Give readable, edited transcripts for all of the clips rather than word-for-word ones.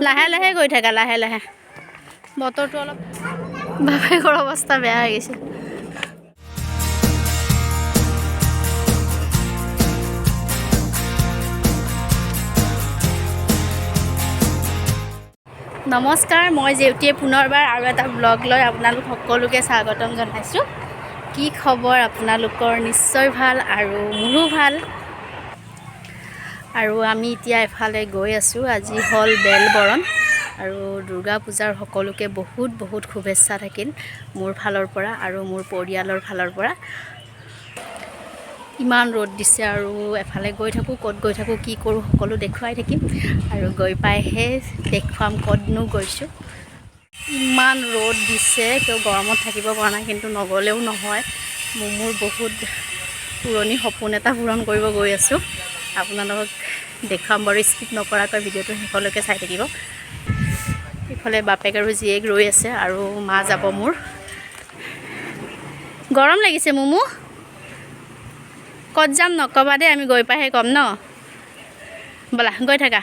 লাহে লাহে গৈ থাকা লাহে লাহে বতৰটো অলপ বাপেকৰ অৱস্থা বেয়া হৈ গৈছে নমস্কাৰ মই জেউতিয়ে পুনৰবাৰ আৰু এটা ব্লগ লৈ আপোনালোক সকলোকে স্বাগতম জনাইছোঁ কি খবৰ আপোনালোকৰ নিশ্চয় ভাল আৰু মোৰো ভাল আৰু আমি এতিয়া এফালে গৈ আছোঁ আজি হল বেলবৰণ আৰু দুৰ্গা পূজাৰ সকলোকে বহুত বহুত শুভেচ্ছা থাকিল মোৰ ফালৰ পৰা আৰু মোৰ পৰিয়ালৰ ফালৰ পৰা ইমান ৰ'দ দিছে আৰু এফালে গৈ থাকোঁ ক'ত গৈ থাকোঁ কি কৰোঁ সকলো দেখুৱাই থাকিম আৰু গৈ পাইহে দেখুৱাম ক'তনো গৈছোঁ ইমান ৰ'দ দিছে কেউ গৰমত থাকিব পৰা নাই কিন্তু নগ'লেও নহয় মোৰ বহুত পুৰণি সপোন এটা পূৰণ কৰিব গৈ আছোঁ আপোনালোকক দেখুৱাম বাৰু স্কিপ নকৰাকৈ ভিডিঅ'টো শেষলৈকে চাই থাকিব ইফালে বাপেক আৰু জীয়েক ৰৈ আছে আৰু মা যাব মোৰ গৰম লাগিছে মুমু ক'ত যাম নক'বা দেই আমি গৈ পাইহে ক'ম ন ব'লা গৈ থাকা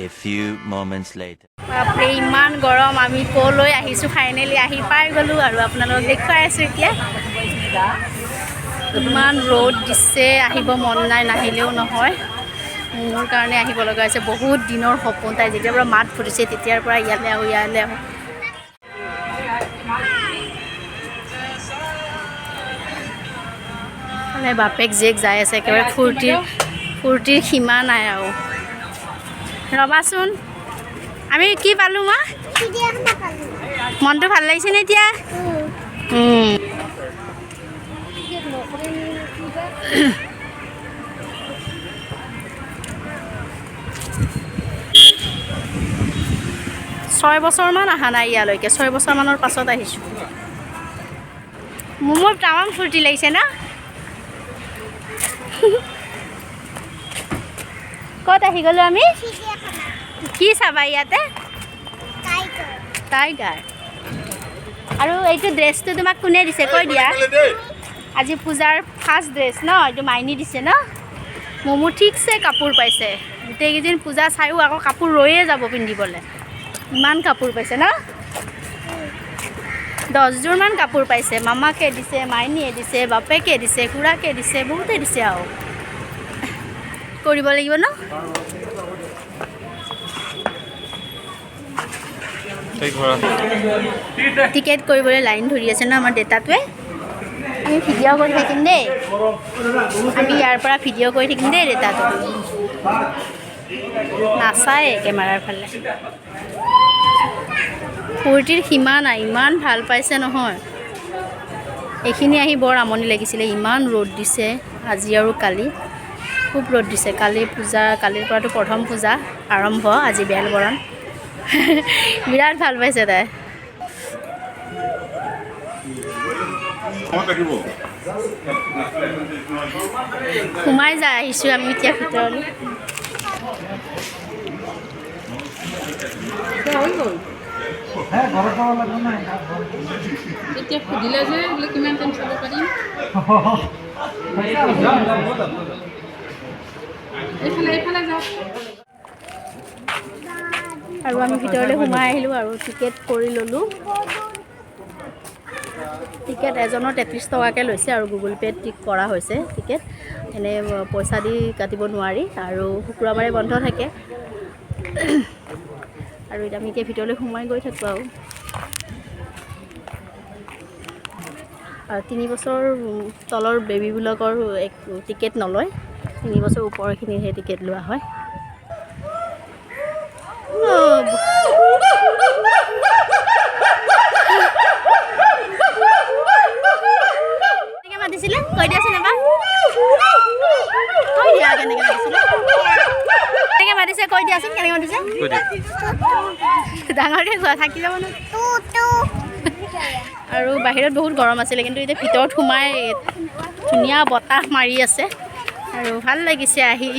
A few moments later. বাপৰে ইমান গৰম আমি ক'লৈ আহিছোঁ ফাইনেলি আহি পাই গ'লোঁ আৰু আপোনালোকক দেখুৱাই আছোঁ এতিয়া ইমান ৰ'দ দিছে আহিব মন নাই নাহিলেও নহয় মোৰ কাৰণে আহিব লগা হৈছে বহুত দিনৰ সপোন তাই যেতিয়াৰ পৰা মাত ফুটিছে তেতিয়াৰ পৰা ইয়ালৈ আহোঁ মানে বাপেক জীয়েক যাই আছে একেবাৰে ফূৰ্তিৰ সীমা নাই আৰু ৰ'বাচোন আমি কি পালোঁ মা মনটো ভাল লাগিছে নে এতিয়া 6 বছৰমান অহা নাই ইয়ালৈকে 6 বছৰমানৰ পাছত আহিছোঁ মোৰ তামাম ফূৰ্তি লাগিছে না ক'ত আহি গ'লোঁ আমি কি চাবা ইয়াতে টাইগাৰ আৰু এইটো ড্ৰেছটো তোমাক কোনে দিছে কৈ দিয়া আজি পূজাৰ ফাৰ্ষ্ট ড্ৰেছ ন এইটো মাইনী দিছে ন মোৰ ঠিকছে কাপোৰ পাইছে গোটেইকেইদিন পূজা চায়ো আকৌ কাপোৰ ৰৈয়ে যাব পিন্ধিবলৈ ইমান কাপোৰ পাইছে ন 10 যোৰমান কাপোৰ পাইছে মামাকে দিছে মাইনীয়ে দিছে বাপেকে দিছে খুৰাকে দিছে বহুতে দিছে আৰু কৰিব লাগিব ন টিকেট কৰিবলৈ লাইন ধৰি আছে ন আমাৰ দেউতাটোৱে আমি ভিডিঅ' কৰি থাকিম দেই আমি ইয়াৰ পৰা ভিডিঅ' কৰি থাকিম দেই দেউতাটো নাচায় কেমেৰাৰ ফালে ফূৰ্তিৰ সীমা নাই ইমান ভাল পাইছে নহয় এইখিনি আহি বৰ আমনি লাগিছিলে ইমান ৰ'দ দিছে আজি আৰু কালি খুব ৰ'দ দিছে কালিৰ পৰাটো প্ৰথম পূজা আৰম্ভ আজি বেলবৰণ বিৰাট ভাল পাইছে তাই সোমাই যাই আহিছোঁ আমি এতিয়া ভিতৰলৈ এতিয়া সুধিলে যে বোলে কিমান টাইম চাব পাৰিম এইফালে যাওক আৰু আমি ভিতৰলৈ সোমাই আহিলোঁ আৰু টিকেট কৰি ল'লোঁ টিকেট এজনৰ 33 টকাকৈ লৈছে আৰু গুগল পে'ত কৰা হৈছে টিকেট এনেই পইচা দি কাটিব নোৱাৰি আৰু শুক্ৰবাৰে বন্ধ থাকে আৰু এতিয়া আমি এতিয়া ভিতৰলৈ সোমাই গৈ থাকোঁ আৰু 3 বছৰ তলৰ বেবীবিলাকৰ টিকেট নলয় 3 বছৰ ওপৰখিনিহে টিকেট লোৱা হয় কেনেকৈ মাতিছিলে কৈ দিয়াচোন এবাৰ কৈ দিয়া কেনেকৈ মাতিছিলে কেনেকৈ মাতিছে কৈ দিয়াচোন কেনেকৈ মাতিছে ডাঙৰকৈ কোৱা থাকি যাব ন আৰু বাহিৰত বহুত গৰম আছিলে কিন্তু এতিয়া ভিতৰত সোমাই ধুনীয়া বতাহ মাৰি আছে আৰু ভাল লাগিছে আহি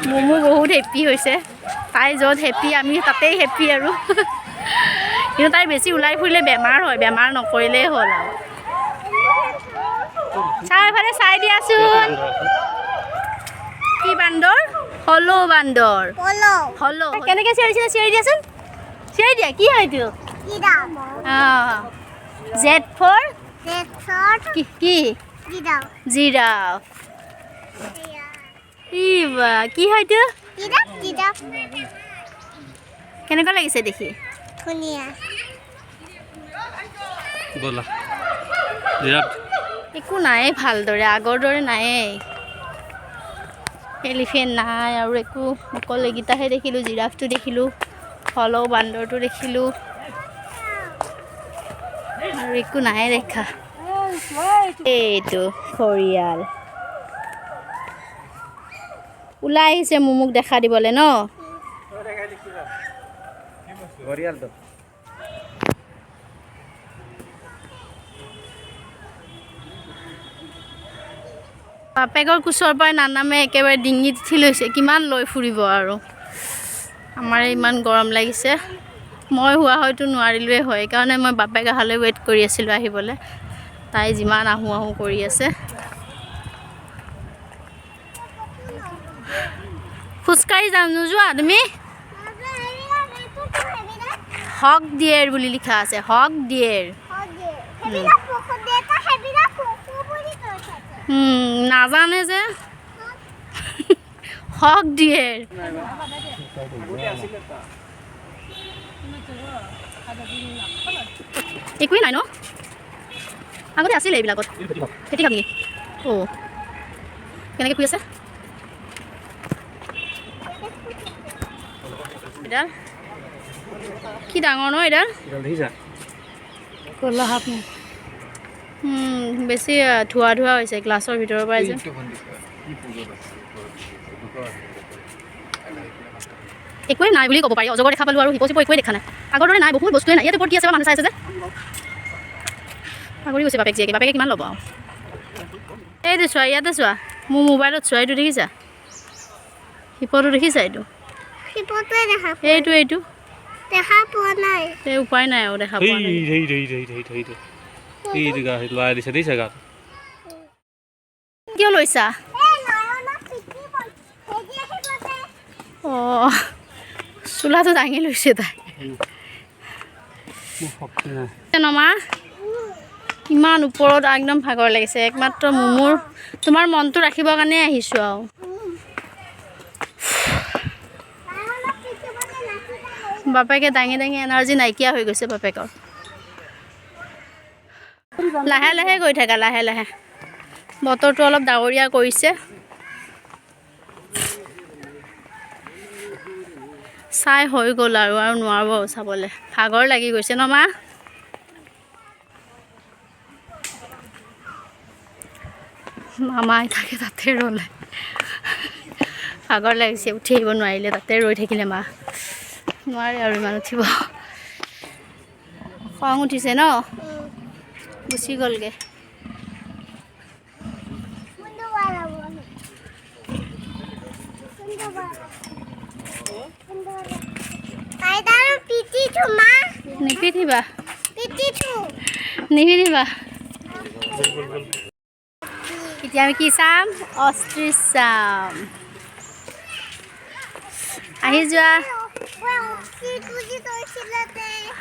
মোমো বহুত হেপ্পী হৈছে তাই য'ত হেপ্পী আমি তাতেই হেপ্পী আৰু কিন্তু তাই বেছি ওলাই ফুৰিলে বেমাৰ হয় বেমাৰ নকৰিলেই হ'ল আৰু চাই ফালে চাই দিয়াচোন কি বান্দৰ হলো বান্দৰ হলো কেনেকৈ চিঞৰিছিলে চিঞৰি দিয়াচোন চিঞৰি দিয়া কি হয় এইটো জেড ফৰ কি জিৰাফ ইবা কি হয় এইটো কেনেকুৱা লাগিছে দেখি একো নাই ভালদৰে আগৰ দৰে নায়েই এলিফেণ্ট নাই আৰু একো অকল এইকেইটাহে দেখিলোঁ জিৰাফটো দেখিলোঁ হলো বান্দৰটো দেখিলোঁ আৰু একো নাই দেখা এইটো ঘৰিয়াল ওলাই আহিছে মোক দেখা দিবলৈ ন বাপেকৰ কোচৰ পৰা নানামে একেবাৰে ডিঙিত উঠি লৈছে কিমান লৈ ফুৰিব আৰু আমাৰ ইমান গৰম লাগিছে মই হোৱা হয়তো নোৱাৰিলোৱে হয় সেইকাৰণে মই বাপেক অহালৈ ৱেইট কৰি আছিলোঁ আহিবলৈ তাই যিমান আহোঁ আহোঁ কৰি আছে খোজকাঢ়ি যাম নোযোৱা তুমি হক ডিয়েৰ বুলি লিখা আছে হক ডিয়েৰ নাজানে যে হক ডিয়েৰ একোৱেই নাই ন আগতে আছিলে এইবিলাকত খেতি খাবি অ' কেনেকৈ শুই আছে এডাল কি ডাঙৰ ন এডাল ক'লা সাপ বেছি ধোৱা ধোৱা হৈছে গ্লাছৰ ভিতৰৰ পৰাই যে একোৱেই নাই বুলি ক'ব পাৰি অজগৰ দেখা পালোঁ আৰু হিপ চিপ একোৱেই দেখা নাই আগৰ দৰে নাই বহুত বস্তুৱে নাই ইয়াতে ওপৰত কি আছে মানুহ চাই আছে যে পাহৰি গৈছে বাপেকে কিমান ল'ব আৰু এইটো চোৱা ইয়াতে চোৱা মোৰ মোবাইলত চোৱা এইটো দেখিছা হিপটো দেখিছা এইটো এইটো দেখা পোৱা নাই উপায় নাই আৰু দেখা পোৱা নাই কিয় লৈছা অঁ চোলাটো দাঙি লৈছে তাই নমা ইমান ওপৰত একদম ভাগৰ লাগিছে একমাত্ৰ মোৰ তোমাৰ মনটো ৰাখিবৰ কাৰণে আহিছোঁ আৰু বাপেকে দাঙি দাঙি এনাৰ্জি নাইকিয়া হৈ গৈছে বাপেকৰ লাহে লাহে গৈ থাকা লাহে লাহে বতৰটো অলপ ডাৱৰীয়া কৰিছে চাই হৈ গ'ল আৰু নোৱাৰিব চাবলৈ ভাগৰ লাগি গৈছে ন মা মামাই থাকে তাতে ৰ'লে ভাগৰ লাগিছে উঠি আহিব নোৱাৰিলে তাতে ৰৈ থাকিলে মা নোৱাৰে আৰু ইমান উঠিব খং উঠিছে ন গুচি গ'লগৈ নিপিন্ধিবা নিপিন্ধিবা এতিয়া আমি কি চাম অষ্ট্ৰিচ চাম আহি যোৱা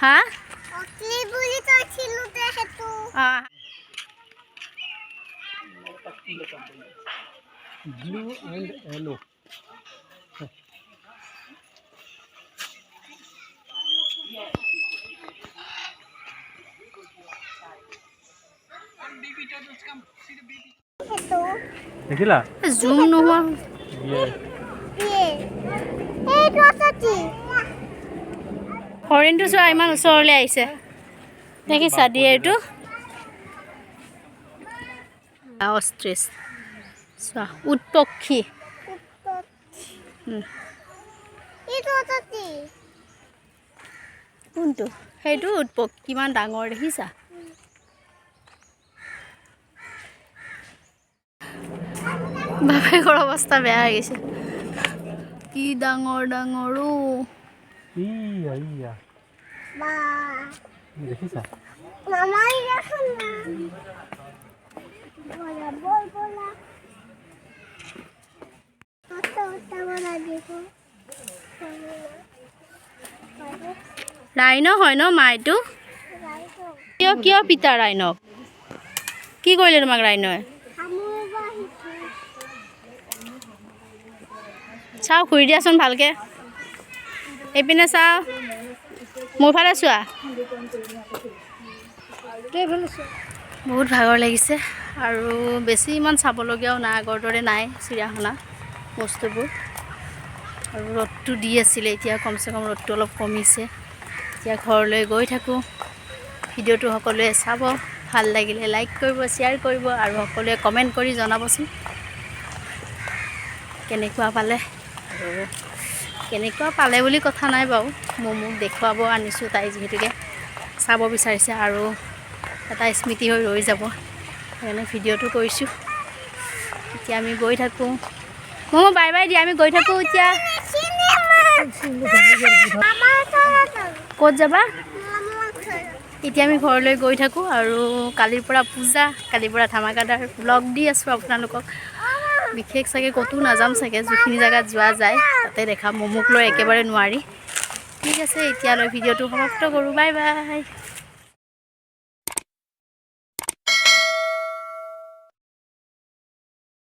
হা Blue and yellow. দেখিলা জুম নোহোৱা হৰিণটো চোৱা ইমান ওচৰলৈ আহিছে দেখিছা ডিয়েৰটো অষ্ট্ৰিচ চোৱা উট পক্ষী কোনটো সেইটো উট পক্ষী কিমান ডাঙৰ দেখিছা বাপেকৰ অৱস্থা বেয়া হৈ গৈছে কি ডাঙৰ ডাঙৰ দেখিছা ৰাইন হয় ন মা এইটো কিয় কিয় পিতা ৰাইনক কি কৰিলে তোমাক ৰাইনই চাও ঘূৰি দিয়াচোন ভালকে এইপিনে চাও মোৰ ফালে চোৱা বহুত ভাগৰ লাগিছে আৰু বেছি ইমান চাবলগীয়াও নাই আগৰ দৰে নাই চিৰিয়াখানা বস্তুবোৰ আৰু ৰ'দটো দি আছিলে এতিয়া কমচে কম ৰ'দটো অলপ কমিছে এতিয়া ঘৰলৈ গৈ থাকোঁ ভিডিঅ'টো সকলোৱে চাব ভাল লাগিলে লাইক কৰিব শ্বেয়াৰ কৰিব আৰু সকলোৱে কমেণ্ট কৰি জনাবচোন কেনেকুৱা পালে আৰু কেনেকুৱা পালে বুলি কথা নাই বাৰু মোক দেখুৱাব আনিছোঁ তাই যিহেতুকে চাব বিচাৰিছে আৰু এটা স্মৃতি হৈ ৰৈ যাব সেইকাৰণে ভিডিঅ'টো কৰিছোঁ এতিয়া আমি গৈ থাকোঁ বাই বাই দিয়া আমি গৈ থাকোঁ এতিয়া ক'ত যাবা এতিয়া আমি ঘৰলৈ গৈ থাকোঁ আৰু কালিৰ পৰা পূজা কালিৰ পৰা ধামাকাদাৰ ব্লগ দি আছোঁ আপোনালোকক বিশেষ চাগে ক'তো নাযাম চাগে যিখিনি জেগাত যোৱা যায় তাতে দেখা মমোক লৈ একেবাৰে নোৱাৰি ঠিক আছে এতিয়ালৈ ভিডিঅ'টো সমাপ্ত কৰোঁ বাই বাই